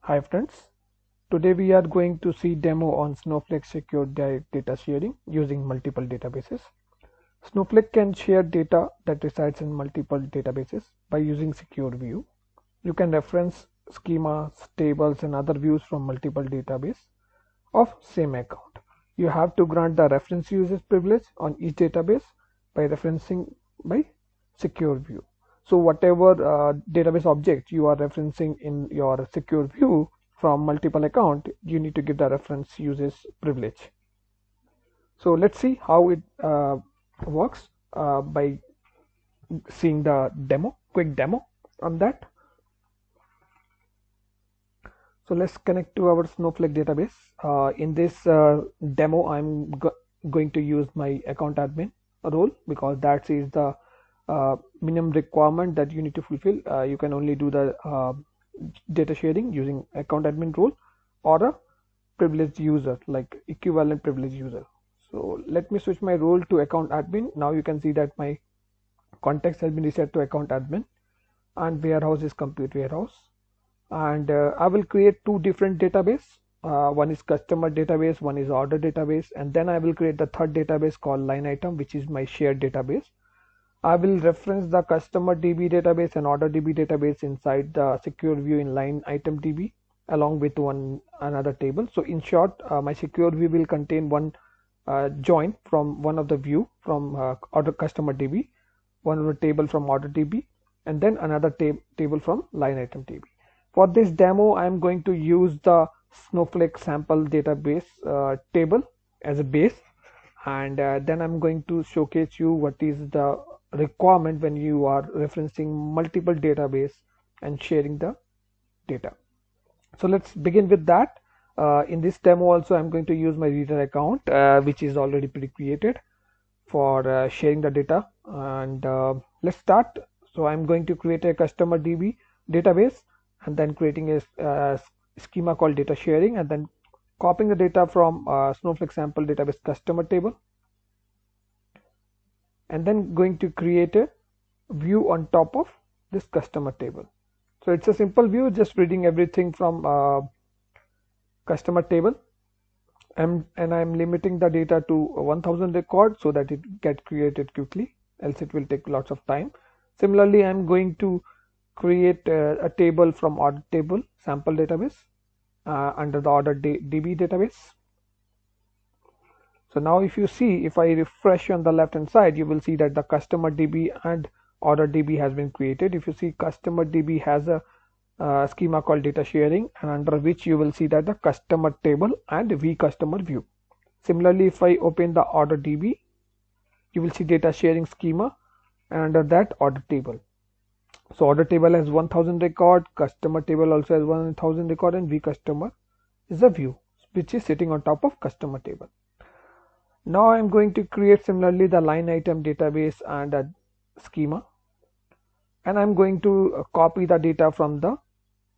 Hi friends, today we are going to see demo on Snowflake secure data sharing using multiple databases. Snowflake can share data that resides in multiple databases by using secure view. You can reference schemas, tables and other views from multiple databases of same account. You have to grant the reference users privilege on each database by referencing by secure view. So whatever database object you are referencing in your secure view from multiple account, you need to give the reference users privilege. So let's see how it works by seeing the quick demo on that. So let's connect to our Snowflake database. In this demo, I'm going to use my account admin role because that is the minimum requirement that you need to fulfill. You can only do the data sharing using account admin role or a privileged user, like equivalent privileged user. So let me switch my role to account admin. Now you can see that my context has been reset to account admin and warehouse is compute warehouse. And I will create two different database. One is customer database, one is order database, and then I will create the third database called line item, which is my shared database. I will reference the customer DB database and order DB database inside the secure view in line item DB along with another table. So in short, my secure view will contain one join from one of the view from order customer DB, one of the table from order DB, and then another table from line item DB. For this demo, I am going to use the Snowflake sample database table as a base, and then I'm going to showcase you what is the requirement when you are referencing multiple database and sharing the data. So let's begin with that. In this demo also, I'm going to use my reader account, which is already pre-created for sharing the data. And let's start. So I'm going to create a customer DB database and then creating a schema called data sharing and then copying the data from Snowflake sample database customer table and then going to create a view on top of this customer table. So it's a simple view, just reading everything from customer table, and I'm limiting the data to 1000 records so that it get created quickly, else it will take lots of time. Similarly, I'm going to create a table from order table sample database under the order DB database. So now if you see, if I refresh on the left hand side, you will see that the customer DB and order DB has been created. If you see, customer DB has a schema called data sharing, and under which you will see that the customer table and vCustomer view. Similarly, if I open the order DB, you will see data sharing schema and under that order table. So order table has 1000 record, customer table also has 1000 record, and vCustomer is a view which is sitting on top of customer table. Now I'm going to create similarly the line item database and a schema, and I'm going to copy the data from the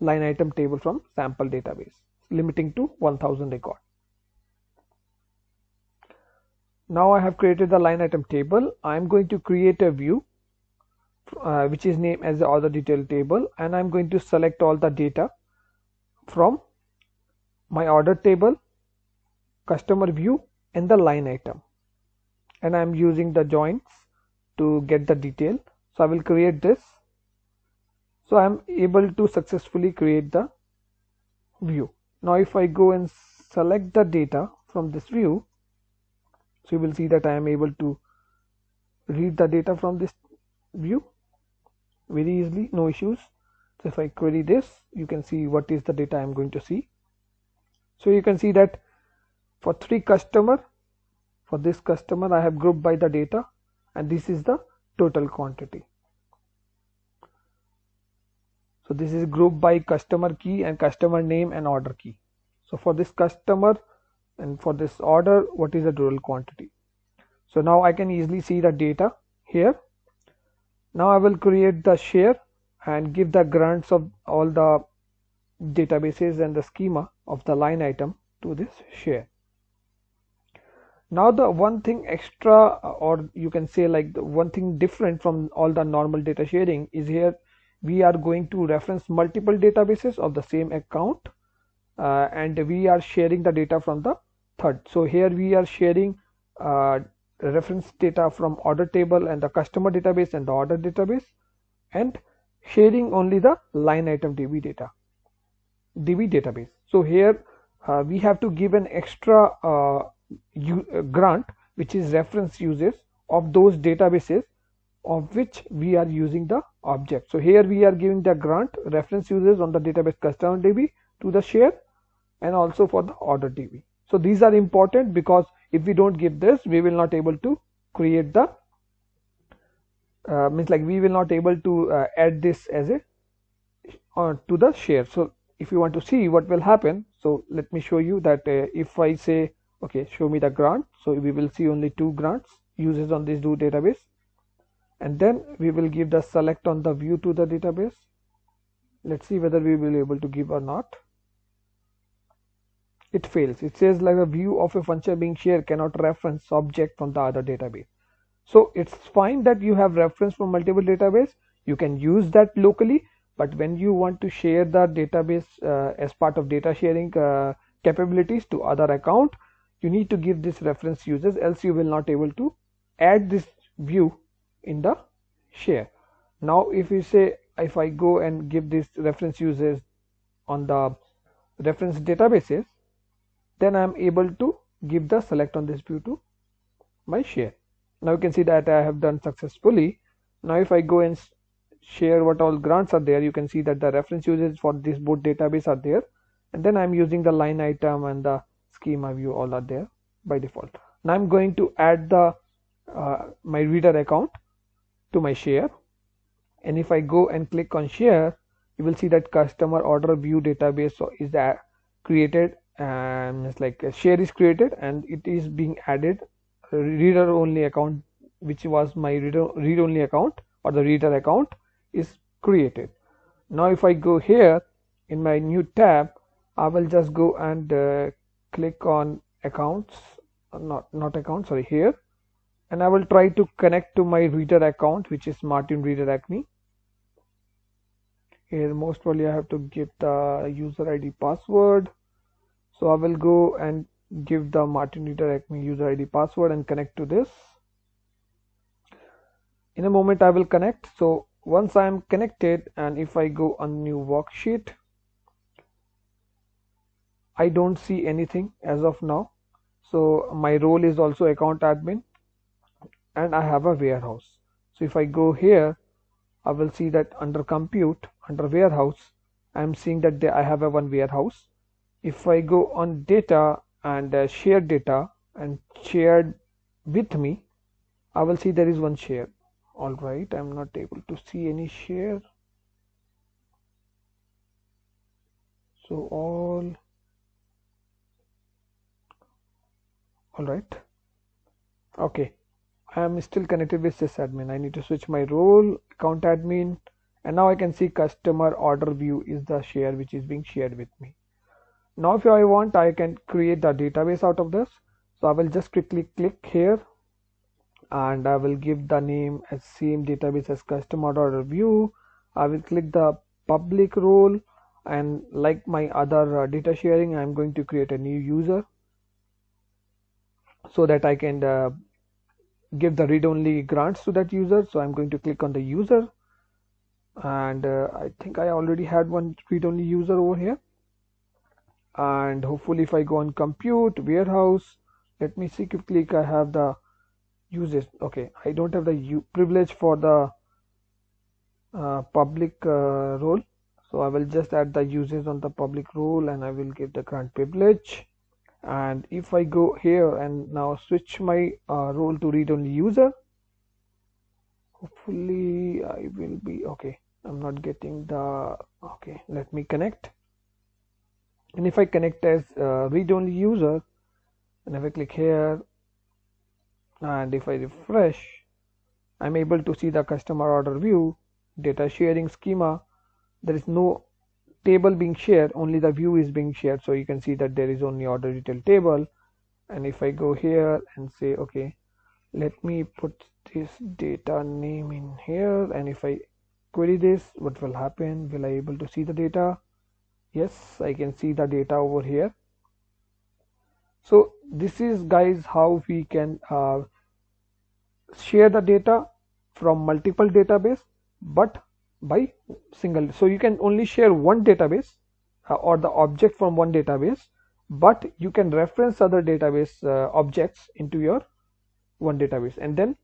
line item table from sample database, limiting to 1000 record. Now I have created the line item table. I'm going to create a view which is named as the order detail table, and I'm going to select all the data from my order table, customer view and the line item, and I'm using the joins to get the detail. So I will create this. So I'm able to successfully create the view. Now if I go and select the data from this view, so you will see that I am able to read the data from this view very easily, no issues. So if I query this, you can see what is the data I'm going to see. So you can see that for three customer, for this customer I have grouped by the data, and this is the total quantity. So this is grouped by customer key and customer name and order key. So for this customer and for this order, what is the total quantity? So now I can easily see the data here. Now I will create the share and give the grants of all the databases and the schema of the line item to this share. Now the one thing extra, or you can say like the one thing different from all the normal data sharing is here we are going to reference multiple databases of the same account and we are sharing the data from the third. So here we are sharing reference data from order table and the customer database and the order database, and sharing only the line item DB database. So here we have to give an extra grant, which is reference uses of those databases of which we are using the object. So here we are giving the grant reference users on the database customer DB to the share, and also for the order DB. So these are important, because if we don't give this, we will not able to create the we will not able to add this as a to the share. So if you want to see what will happen, so let me show you that if I say okay, show me the grant, so we will see only 2 grants uses on this do database, and then we will give the select on the view to the database. Let's see whether we will be able to give or not. It fails. It says like a view of a function being shared cannot reference object from the other database. So it's fine that you have reference from multiple database, you can use that locally, but when you want to share the database as part of data sharing capabilities to other account, you need to give this reference users, else you will not able to add this view in the share. Now if you say, if I go and give this reference users on the reference databases, then I am able to give the select on this view to my share. Now you can see that I have done successfully. Now if I go and share what all grants are there, you can see that the reference users for this both database are there, and then I'm using the line item and the schema view, all are there by default. Now I'm going to add the my reader account to my share, and if I go and click on share, you will see that customer order view database is created, and it's like a share is created and it is being added. Reader only account, which was my read only account or the reader account, is created. Now if I go here in my new tab, I will just go and click on accounts, not account, sorry, here, and I will try to connect to my reader account, which is Martin Reader Acme. Here most probably I have to give the user ID password, so I will go and give the Martin Reader Acme user ID password and connect to this. In a moment I will connect. So once I am connected, and if I go on new worksheet, I don't see anything as of now. So my role is also account admin, and I have a warehouse. So if I go here, I will see that under compute, under warehouse, I am seeing that I have a one warehouse. If I go on data and share data and shared with me, I will see there is one share. All right, I'm not able to see any share. So all right, okay, I am still connected with sysadmin. I need to switch my role, account admin, and now I can see customer order view is the share which is being shared with me. Now if I want, I can create the database out of this. So I will just quickly click here, and I will give the name as same database as customer order view. I will click the public role, and like my other data sharing, I'm going to create a new user so that I can give the read-only grants to that user. So I'm going to click on the user, and I think I already had one read-only user over here. And hopefully if I go on compute warehouse, let me see quickly, I have the uses. Okay, I don't have the privilege for the public role, so I will just add the uses on the public role, and I will give the grant privilege. And if I go here and now switch my role to read-only user, hopefully I will be okay. I'm not getting the okay, let me connect. And if I connect as read-only user, and if I click here and if I refresh, I'm able to see the customer order view, data sharing schema. There is no table being shared, only the view is being shared. So you can see that there is only order detail table. And if I go here and say okay, let me put this data name in here, and if I query this, what will happen? Will I able to see the data? Yes, I can see the data over here. So this is, guys, how we can share the data from multiple database, but by single. So you can only share one database or the object from one database, but you can reference other database objects into your one database and then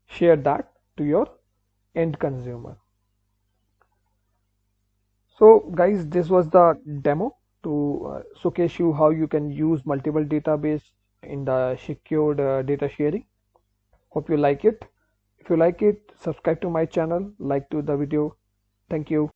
share that to your end consumer. So guys, this was the demo to showcase you how you can use multiple database in the secured data sharing. Hope you like it. If you like it, subscribe to my channel, like to the video. Thank you.